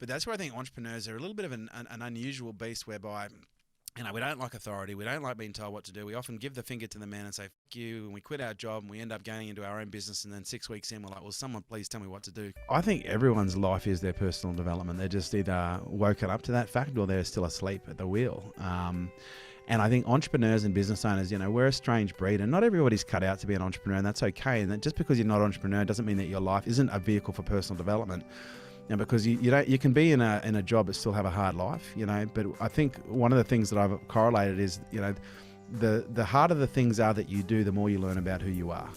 But that's where I think entrepreneurs are a little bit of an unusual beast, whereby we don't like authority. We don't like being told what to do. We often give the finger to the man and say, "Fuck you," and we quit our job and we end up going into our own business. And then 6 weeks in, we're like, "Well, someone please tell me what to do." I think everyone's life is their personal development. They're just either woken up to that fact or they're still asleep at the wheel. And I think entrepreneurs and business owners, we're a strange breed, and not everybody's cut out to be an entrepreneur, and that's okay. And that just because you're not an entrepreneur doesn't mean that your life isn't a vehicle for personal development. Because you can be in a job but still have a hard life, But I think one of the things that I've correlated is, the harder the things are that you do, the more you learn about who you are,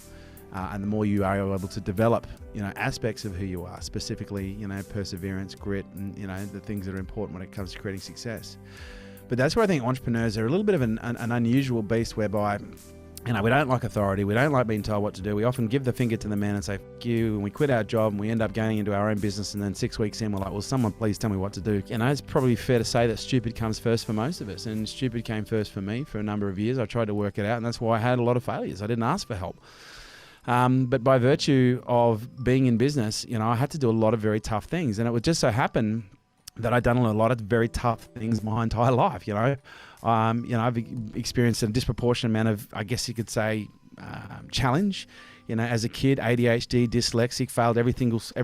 and the more you are able to develop, aspects of who you are, specifically, perseverance, grit, and the things that are important when it comes to creating success. But that's where I think entrepreneurs are a little bit of an unusual beast, whereby we don't like authority. We don't like being told what to do. We often give the finger to the man and say, "Fuck you," and we quit our job and we end up going into our own business. And then 6 weeks in, we're like, "Well, someone please tell me what to do." It's probably fair to say that stupid comes first for most of us. And stupid came first for me for a number of years. I tried to work it out, and that's why I had a lot of failures. I didn't ask for help. But by virtue of being in business, I had to do a lot of very tough things. And it would just so happen that I'd done a lot of very tough things my entire life, I've experienced a disproportionate amount of, I guess you could say, challenge. As a kid, ADHD, dyslexic, failed every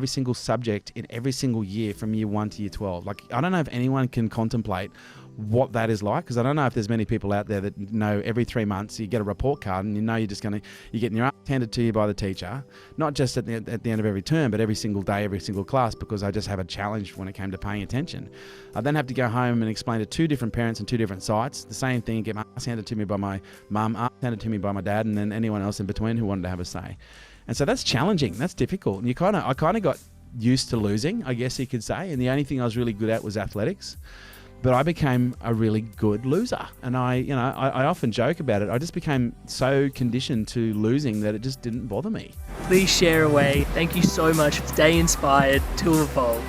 single subject in every single year from year 1 to year 12. Like, I don't know if anyone can contemplate what that is like, because I don't know if there's many people out there that know every 3 months you get a report card and you're getting your ass handed to you by the teacher, not just at the end of every term, but every single day, every single class, because I just have a challenge when it came to paying attention. I then have to go home and explain to 2 different parents and 2 different sites the same thing, get my ass handed to me by my mum, ass handed to me by my dad, and then anyone else in between who wanted to have a say. And so that's challenging, that's difficult. And I kind of got used to losing, I guess you could say, and the only thing I was really good at was athletics. But I became a really good loser. And I often joke about it. I just became so conditioned to losing that it just didn't bother me. Please share away. Thank you so much. Stay inspired to evolve.